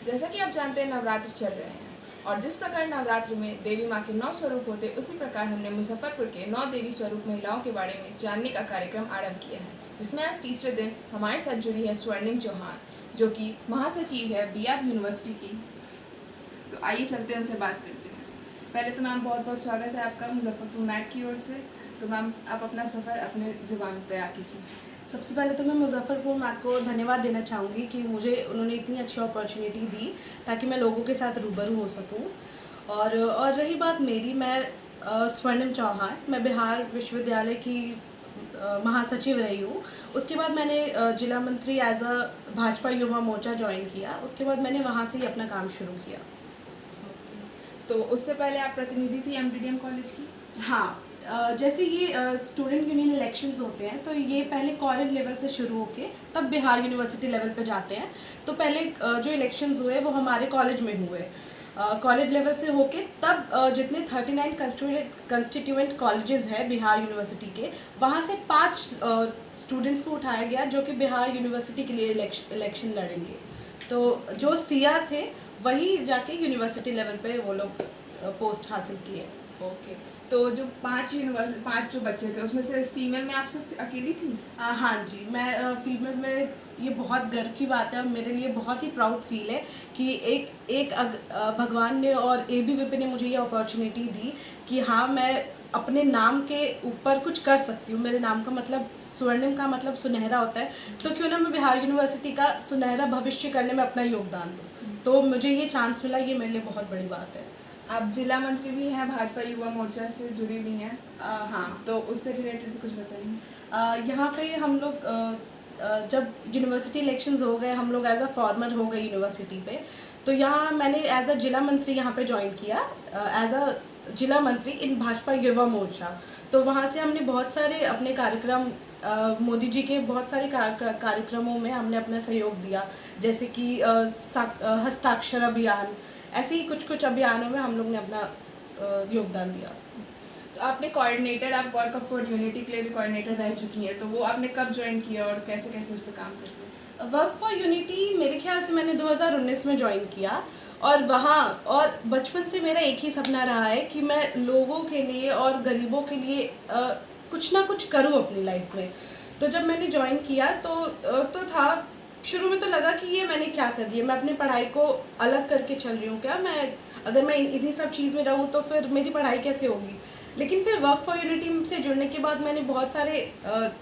जैसा कि आप जानते हैं नवरात्र चल रहे हैं और जिस प्रकार नवरात्र में देवी माँ के 9 स्वरूप होते उसी प्रकार हमने मुजफ्फरपुर के 9 देवी स्वरूप महिलाओं के बारे में जानने का कार्यक्रम आरंभ किया है, जिसमें आज तीसरे दिन हमारे साथ जुड़ी है स्वर्णिम चौहान, जो कि महासचिव है बीआर यूनिवर्सिटी की। तो आइए चलते हैं उनसे बात करते हैं। पहले तो मैम बहुत बहुत स्वागत है आपका मुजफ्फरपुर मैक की ओर से। तो मैम आप अपना सफ़र अपने ज़ुबान पे कीजिए। सबसे पहले तो मैं मुजफ्फरपुर मैक को धन्यवाद देना चाहूँगी कि मुझे उन्होंने इतनी अच्छी अपॉर्चुनिटी दी ताकि मैं लोगों के साथ रूबरू हो सकूँ। और रही बात मेरी, मैं स्वर्णिम चौहान, मैं बिहार विश्वविद्यालय की महासचिव रही हूँ। उसके बाद मैंने जिला मंत्री as a Bhajpa Yuva Morcha join किया। उसके बाद मैंने वहाँ से ही अपना काम शुरू किया। तो उससे पहले आप प्रतिनिधि थी एमडीडीएम कॉलेज की? हाँ, जैसे ये स्टूडेंट यूनियन इलेक्शंस होते हैं तो ये पहले कॉलेज लेवल से शुरू होके तब बिहार यूनिवर्सिटी लेवल पे जाते हैं। तो पहले जो इलेक्शंस हुए वो हमारे कॉलेज में हुए। कॉलेज लेवल से होके तब जितने 39 कंस्टिट्यूएंट कॉलेजेस हैं बिहार यूनिवर्सिटी के, वहाँ से 5 स्टूडेंट्स को उठाया गया जो कि बिहार यूनिवर्सिटी के लिए इलेक्शन लड़ेंगे। तो जो सीआर थे वही जाके यूनिवर्सिटी लेवल पे वो लोग पोस्ट हासिल किए। ओके, तो जो 5 जो बच्चे थे उसमें से फीमेल में आप सिर्फ अकेली थी? हाँ जी, मैं फीमेल में, ये बहुत गर्व की बात है और मेरे लिए बहुत ही प्राउड फील है कि एक भगवान ने और एबीवीपी ने मुझे ये अपॉर्चुनिटी दी कि हाँ, मैं अपने नाम के ऊपर कुछ कर सकती हूँ। मेरे नाम का मतलब स्वर्णिम का मतलब सुनहरा होता है, तो क्यों ना मैं बिहार यूनिवर्सिटी का सुनहरा भविष्य करने में अपना योगदान दूँ। तो मुझे ये चांस मिला, ये मेरे लिए बहुत बड़ी बात है। आप जिला मंत्री भी हैं, भाजपा युवा मोर्चा से जुड़ी हुई हैं। हाँ, तो उससे रिलेटेड भी कुछ बताइए। यहाँ पे हम लोग जब यूनिवर्सिटी इलेक्शंस हो गए, हम लोग एज अ फॉर्मर हो गए यूनिवर्सिटी पे, तो यहाँ मैंने एज अ जिला मंत्री यहाँ पे ज्वाइन किया, एज अ जिला मंत्री इन भाजपा युवा मोर्चा। तो वहाँ से हमने बहुत सारे अपने कार्यक्रम, मोदी जी के बहुत सारे कार्यक्रमों में हमने अपना सहयोग दिया, जैसे कि हस्ताक्षर अभियान, ऐसे ही कुछ अभियानों में हम लोग ने अपना योगदान दिया। तो आपने कोऑर्डिनेटर, आप वर्क फॉर यूनिटी के लिए भी कोऑर्डिनेटर रह चुकी हैं, तो वो आपने कब ज्वाइन किया और कैसे कैसे उस पर काम करते हैं? वर्क फॉर यूनिटी मेरे ख्याल से मैंने 2019 में ज्वाइन किया और वहाँ, और बचपन से मेरा एक ही सपना रहा है कि मैं लोगों के लिए और गरीबों के लिए कुछ ना कुछ करूँ अपनी लाइफ में। तो जब मैंने ज्वाइन किया तो था, शुरू में तो लगा कि ये मैंने क्या कर दिया, मैं अपनी पढ़ाई को अलग करके चल रही हूँ क्या, अगर मैं इन्हीं सब चीज़ में रहूँ तो फिर मेरी पढ़ाई कैसे होगी। लेकिन फिर वर्क फॉर यूनिटी से जुड़ने के बाद मैंने बहुत सारे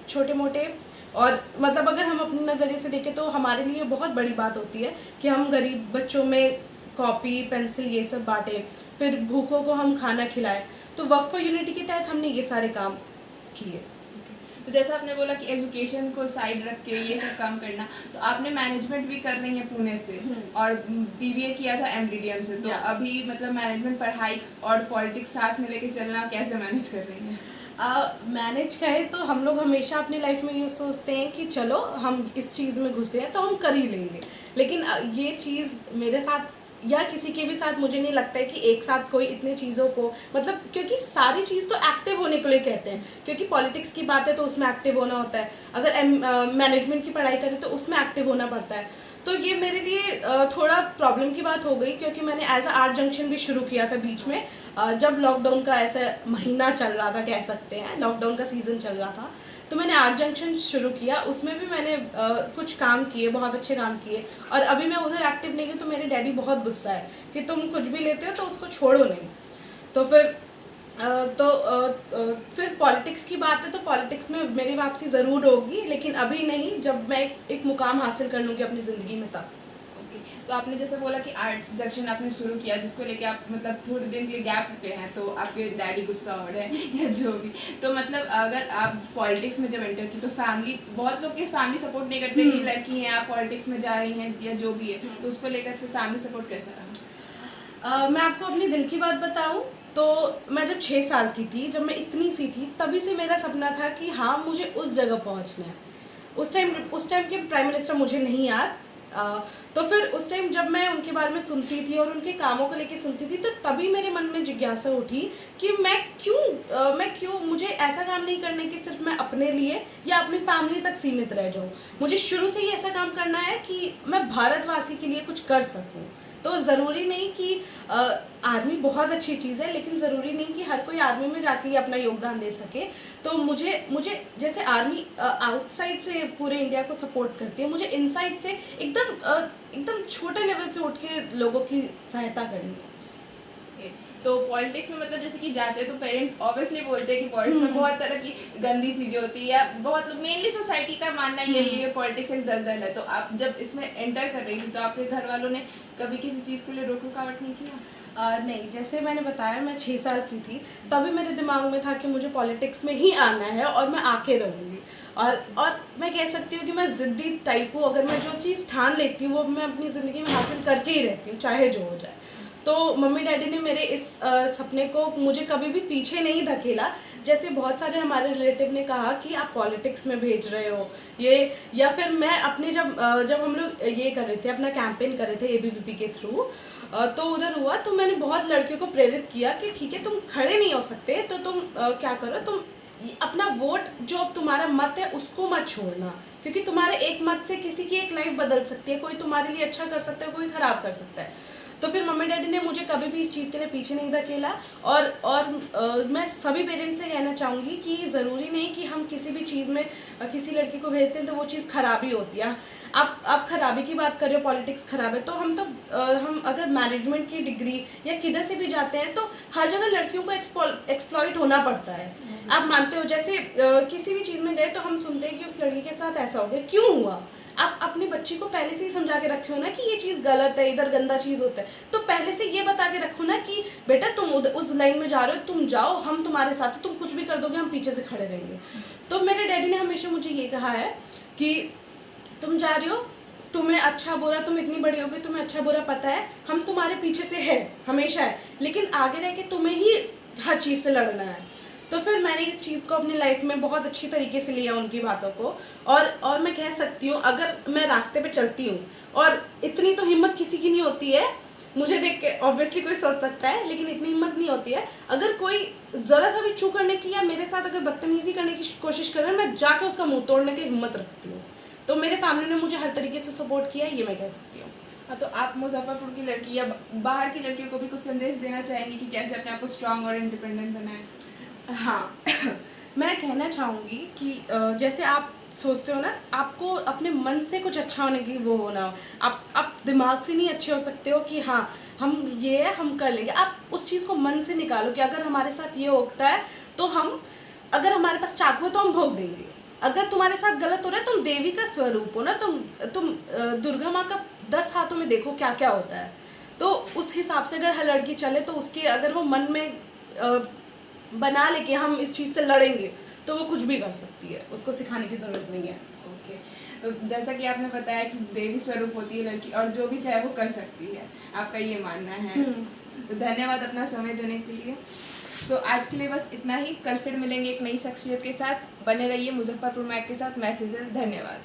छोटे मोटे, और मतलब अगर हम अपने नज़रिए से देखें तो हमारे लिए बहुत बड़ी बात होती है कि हम गरीब बच्चों में कॉपी पेंसिल ये सब बांटें, फिर भूखों को हम खाना खिलाएं। तो वर्क फॉर यूनिटी के तहत हमने ये सारे काम किए। तो जैसा आपने बोला कि एजुकेशन को साइड रख के ये सब काम करना, तो आपने मैनेजमेंट भी कर रही हैं पुणे से और बीबीए किया था एमडीडीएम से, तो अभी मतलब मैनेजमेंट, पढ़ाई और पॉलिटिक्स साथ में लेके चलना कैसे मैनेज कर रही हैं? मैनेज करें तो हम लोग हमेशा अपनी लाइफ में ये सोचते हैं कि चलो हम इस चीज़ में घुसे हैं तो हम कर ही लेंगे, लेकिन ये चीज़ मेरे साथ या किसी के भी साथ मुझे नहीं लगता है कि एक साथ कोई इतने चीज़ों को, मतलब क्योंकि सारी चीज़ तो एक्टिव होने के लिए कहते हैं, क्योंकि पॉलिटिक्स की बात है तो उसमें एक्टिव होना होता है, अगर मैनेजमेंट की पढ़ाई करें तो उसमें एक्टिव होना पड़ता है। तो ये मेरे लिए थोड़ा प्रॉब्लम की बात हो गई, क्योंकि मैंने एज अ आर्ट जंक्शन भी शुरू किया था बीच में, जब लॉकडाउन का ऐसा महीना चल रहा था, कह सकते हैं लॉकडाउन का सीज़न चल रहा था, तो मैंने आर्ट जंक्शन शुरू किया। उसमें भी मैंने कुछ काम किए, बहुत अच्छे काम किए, और अभी मैं उधर एक्टिव नहीं हूँ तो मेरे डैडी बहुत गुस्सा है कि तुम कुछ भी लेते हो तो उसको छोड़ो नहीं। तो फिर पॉलिटिक्स की बात है तो पॉलिटिक्स में मेरी वापसी ज़रूर होगी, लेकिन अभी नहीं, जब मैं एक मुकाम हासिल कर लूँगी अपनी ज़िंदगी में तब। तो आपने जैसे बोला कि आर्ट जंक्शन आपने शुरू किया, जिसको लेके आप मतलब थोड़े दिन के गैप पे हैं, तो आपके डैडी गुस्सा हो रहे हैं या जो भी, तो मतलब अगर आप पॉलिटिक्स में जब एंटर की तो फैमिली, बहुत लोग की फैमिली सपोर्ट नहीं करते कि लड़की हैं आप पॉलिटिक्स में जा रही हैं या जो भी है, तो उसको लेकर फिर फैमिली सपोर्ट कैसा रहा? मैं आपको अपनी दिल की बात बताऊँ तो मैं जब 6 साल की थी, जब मैं इतनी सी थी, तभी से मेरा सपना था कि हाँ मुझे उस जगह पहुँचना है। उस टाइम के प्राइम मिनिस्टर मुझे नहीं याद, तो फिर उस टाइम जब मैं उनके बारे में सुनती थी और उनके कामों को लेके सुनती थी, तो तभी मेरे मन में जिज्ञासा उठी कि मैं क्यों मुझे ऐसा काम नहीं करना कि सिर्फ मैं अपने लिए या अपनी फैमिली तक सीमित रह जाऊँ। मुझे शुरू से ही ऐसा काम करना है कि मैं भारतवासी के लिए कुछ कर सकूँ। तो ज़रूरी नहीं कि आर्मी बहुत अच्छी चीज़ है, लेकिन ज़रूरी नहीं कि हर कोई आर्मी में जाके ही अपना योगदान दे सके। तो मुझे जैसे आर्मी आउटसाइड से पूरे इंडिया को सपोर्ट करती है, मुझे इनसाइड से एकदम छोटे लेवल से उठ के लोगों की सहायता करनी है। तो पॉलिटिक्स में मतलब जैसे कि जाते हैं तो पेरेंट्स ऑब्वियसली बोलते हैं कि पॉलिटिक्स में बहुत तरह की गंदी चीज़ें होती है, या बहुत लोग मेनली सोसाइटी का मानना यही है पॉलिटिक्स एक दलदल है। तो आप जब इसमें एंटर कर रही थी तो आपके घर वालों ने कभी किसी चीज़ के लिए रोक रुकावट नहीं किया? नहीं, जैसे मैंने बताया मैं 6 साल की थी, तभी मेरे दिमाग में था कि मुझे पॉलिटिक्स में ही आना है और मैं आके रहूँगी। और मैं कह सकती हूँ कि मैं ज़िद्दी टाइप हूँ। अगर मैं जो चीज़ ठान लेती हूँ वो मैं अपनी ज़िंदगी में हासिल करके ही रहती हूँ, चाहे जो हो जाए। तो मम्मी डैडी ने मेरे इस सपने को मुझे कभी भी पीछे नहीं धकेला। जैसे बहुत सारे हमारे रिलेटिव ने कहा कि आप पॉलिटिक्स में भेज रहे हो ये, या फिर मैं अपने जब हम लोग ये कर रहे थे, अपना कैंपेन कर रहे थे एबीवीपी के थ्रू, तो उधर हुआ तो मैंने बहुत लड़कियों को प्रेरित किया कि ठीक है, तुम खड़े नहीं हो सकते तो तुम क्या करो, तुम अपना वोट, जो तुम्हारा मत है उसको मत छोड़ना, क्योंकि तुम्हारे एक मत से किसी की एक लाइफ बदल सकती है। कोई तुम्हारे लिए अच्छा कर सकता है, कोई खराब कर सकता है। तो फिर मम्मी डैडी ने मुझे कभी भी इस चीज़ के लिए पीछे नहीं धकेला। और मैं सभी पेरेंट्स से कहना चाहूँगी कि ज़रूरी नहीं कि हम किसी भी चीज़ में किसी लड़की को भेजते हैं तो वो चीज़ खराबी होती है। आप खराबी की बात कर रहे हो, पॉलिटिक्स खराब है, तो हम अगर मैनेजमेंट की डिग्री या किधर से भी जाते हैं तो हर जगह लड़कियों को एक्सप्लॉइट होना पड़ता है। आप मानते हो, जैसे किसी भी चीज़ में गए तो हम सुनते हैं कि उस लड़की के साथ ऐसा हो गया, क्यों हुआ। आप अपनी बच्ची को पहले से ही समझा के रखे हो ना कि ये चीज़ गलत है, इधर गंदा चीज़ होता है, तो पहले से ये बता के रखो ना कि बेटा तुम उस लाइन में जा रहे हो, तुम जाओ, हम तुम्हारे साथ हो, तुम कुछ भी कर दोगे हम पीछे से खड़े रहेंगे। तो मेरे डैडी ने हमेशा मुझे ये कहा है कि तुम जा रही हो, तुम्हें अच्छा बुरा, तुम इतनी बड़ी हो गई, तुम्हें अच्छा बुरा पता है, हम तुम्हारे पीछे से है, हमेशा है, लेकिन आगे रह के तुम्हें ही हर चीज़ से लड़ना है। तो फिर मैंने इस चीज़ को अपनी लाइफ में बहुत अच्छी तरीके से लिया, उनकी बातों को। और मैं कह सकती हूँ, अगर मैं रास्ते पे चलती हूँ, और इतनी तो हिम्मत किसी की नहीं होती है, मुझे देख के ऑब्वियसली कोई सोच सकता है, लेकिन इतनी हिम्मत नहीं होती है, अगर कोई ज़रा सा भी चू करने की या मेरे साथ अगर बदतमीज़ी करने की कोशिश कर रहा है, मैं जाके उसका मुँह तोड़ने की हिम्मत रखती हूँ। तो मेरे फैमिली ने मुझे हर तरीके से सपोर्ट किया, ये मैं कह सकती हूँ। हाँ, तो आप मुजफ्फरपुर की लड़की या बाहर की लड़कियों को भी कुछ संदेश देना चाहेंगी कि कैसे अपने आप को स्ट्रांग और इंडिपेंडेंट बनाएं? हाँ मैं कहना चाहूँगी कि जैसे आप सोचते हो ना, आपको अपने मन से कुछ अच्छा होने की वो होना हो। आप दिमाग से नहीं अच्छे हो सकते हो कि हाँ हम ये है, हम कर लेंगे। आप उस चीज़ को मन से निकालो कि अगर हमारे साथ ये होता है तो हम, अगर हमारे पास चाकू है तो हम भोग देंगे। अगर तुम्हारे साथ गलत हो रहा है, तुम देवी का स्वरूप हो ना, तुम दुर्गा माँ का 10 हाथों में देखो क्या क्या होता है। तो उस हिसाब से अगर हर लड़की चले तो उसके अगर वो मन में बना ले कि हम इस चीज़ से लड़ेंगे, तो वो कुछ भी कर सकती है, उसको सिखाने की ज़रूरत नहीं है। ओके, तो जैसा कि आपने बताया कि देवी स्वरूप होती है लड़की और जो भी चाहे वो कर सकती है, आपका ये मानना है। तो धन्यवाद अपना समय देने के लिए। तो आज के लिए बस इतना ही। कल फिर मिलेंगे एक नई शख्सियत के साथ। बने रहिए मुजफ्फरपुर मैग के साथ। मैं सिजल, धन्यवाद।